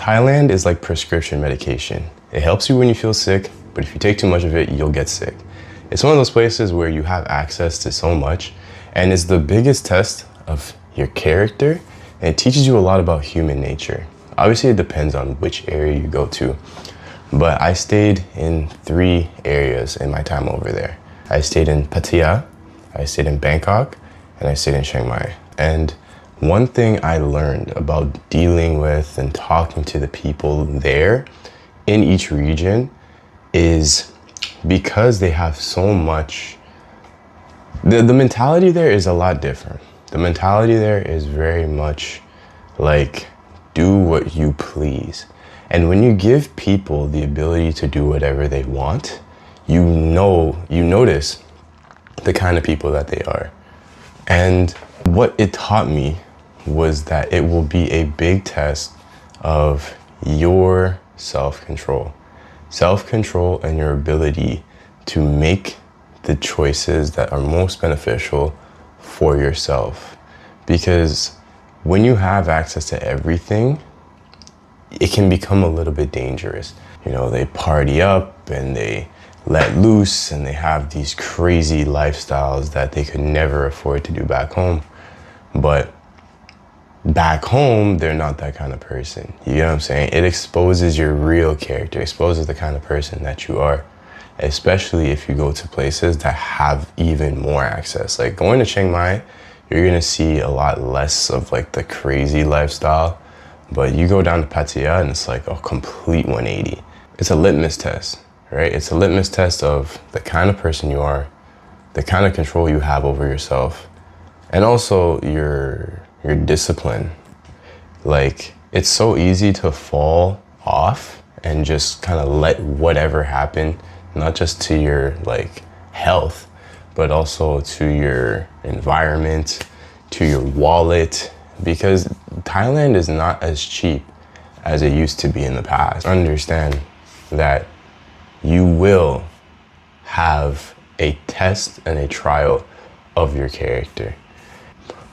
Thailand is like prescription medication. It helps you when you feel sick, but if you take too much of it, you'll get sick. It's one of those places where you have access to so much, and it's the biggest test of your character, and it teaches you a lot about human nature. Obviously, it depends on which area you go to, but I stayed in 3 areas in my time over there. I stayed in Pattaya, I stayed in Bangkok, and I stayed in Chiang Mai. And one thing I learned about dealing with and talking to the people there in each region is because they have so much, the mentality there is a lot different. The mentality there is very much like, do what you please. And when you give people the ability to do whatever they want, you notice the kind of people that they are. And what it taught me was that it will be a big test of your self-control. Self-control and your ability to make the choices that are most beneficial for yourself. Because when you have access to everything, it can become a little bit dangerous. You know, they party up and they let loose and they have these crazy lifestyles that they could never afford to do back home. But back home, they're not that kind of person. You know what I'm saying? It exposes your real character, exposes the kind of person that you are, especially if you go to places that have even more access. Like going to Chiang Mai, you're gonna see a lot less of like the crazy lifestyle, but you go down to Pattaya and it's like a complete 180. It's a litmus test, right? It's a litmus test of the kind of person you are, the kind of control you have over yourself, and also your discipline. Like, it's so easy to fall off and just kind of let whatever happen, not just to your like health, but also to your environment, to your wallet, because Thailand is not as cheap as it used to be in the past. Understand that you will have a test and a trial of your character.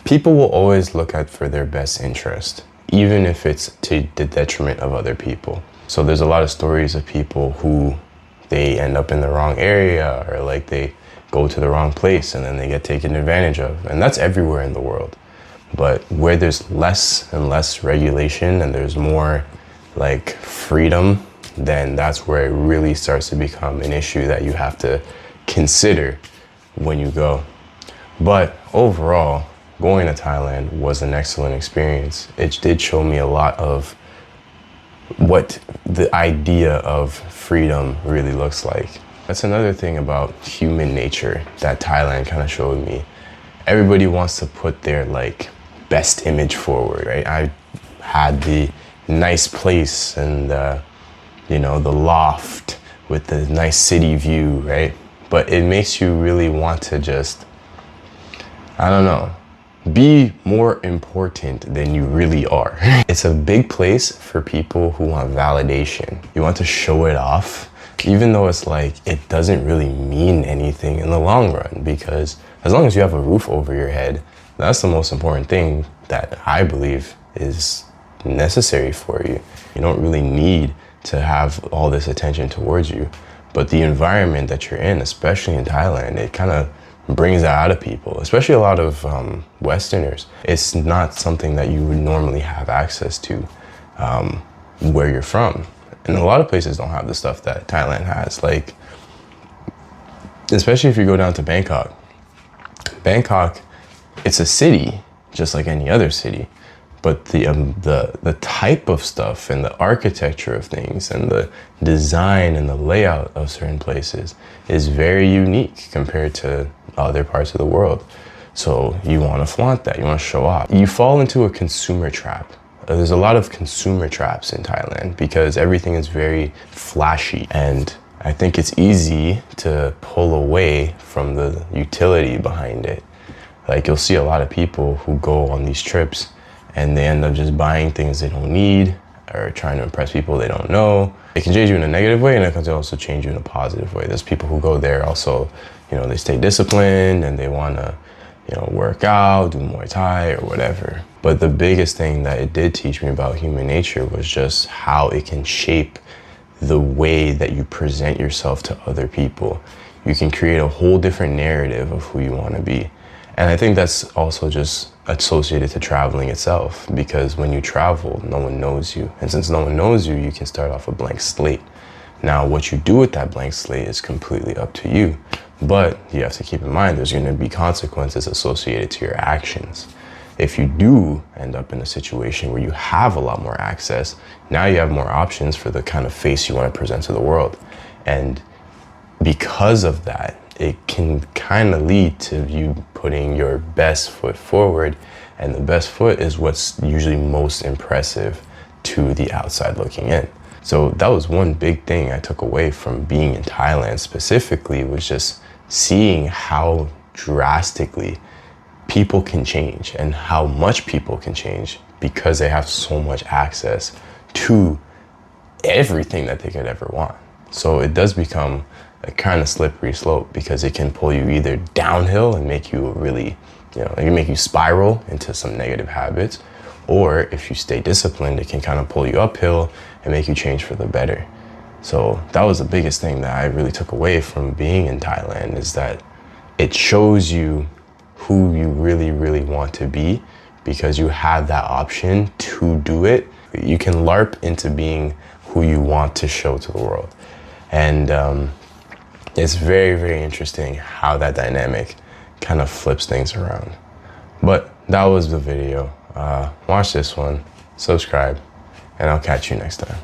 People will always look out for their best interest, even if it's to the detriment of other people. So there's a lot of stories of people who they end up in the wrong area, or like they go to the wrong place and then they get taken advantage of. And that's everywhere in the world. But where there's less and less regulation and there's more like freedom, then that's where it really starts to become an issue that you have to consider when you go. But overall, going to Thailand was an excellent experience. It did show me a lot of what the idea of freedom really looks like. That's another thing about human nature that Thailand kind of showed me. Everybody wants to put their like best image forward, right? I had the nice place and you know, the loft with the nice city view, right? But it makes you really want to just, I don't know, be more important than you really are. It's a big place for people who want validation. You want to show it off, even though it's like, it doesn't really mean anything in the long run, because as long as you have a roof over your head, that's the most important thing that I believe is necessary for you. You don't really need to have all this attention towards you, but the environment that you're in, especially in Thailand, it kind of brings that out of people, especially a lot of Westerners. It's not something that you would normally have access to where you're from. And a lot of places don't have the stuff that Thailand has, like, especially if you go down to Bangkok. Bangkok, it's a city, just like any other city, but the type of stuff and the architecture of things and the design and the layout of certain places is very unique compared to other parts of the world. So you want to flaunt that, you want to show off. You fall into a consumer trap. There's a lot of consumer traps in Thailand because everything is very flashy, and I think it's easy to pull away from the utility behind it. Like, you'll see a lot of people who go on these trips and they end up just buying things they don't need or trying to impress people they don't know. It can change you in a negative way, and it can also change you in a positive way. There's people who go there also, you know, they stay disciplined and they want to, work out, do Muay Thai or whatever. But the biggest thing that it did teach me about human nature was just how it can shape the way that you present yourself to other people. You can create a whole different narrative of who you want to be. And I think that's also just associated to traveling itself, because when you travel, no one knows you. And since no one knows you, you can start off a blank slate. Now, what you do with that blank slate is completely up to you. But you have to keep in mind there's going to be consequences associated to your actions. If you do end up in a situation where you have a lot more access, now you have more options for the kind of face you want to present to the world. And because of that, it can kind of lead to you putting your best foot forward. And the best foot is what's usually most impressive to the outside looking in. So that was one big thing I took away from being in Thailand specifically, was just seeing how drastically people can change and how much people can change because they have so much access to everything that they could ever want. So it does become a kind of slippery slope, because it can pull you either downhill and make you really, it can make you spiral into some negative habits, or if you stay disciplined, it can kind of pull you uphill and make you change for the better. So that was the biggest thing that I really took away from being in Thailand, is that it shows you who you really, really want to be, because you have that option to do it. You can LARP into being who you want to show to the world. And it's very, very interesting how that dynamic kind of flips things around. But that was the video. Watch this one, subscribe, and I'll catch you next time.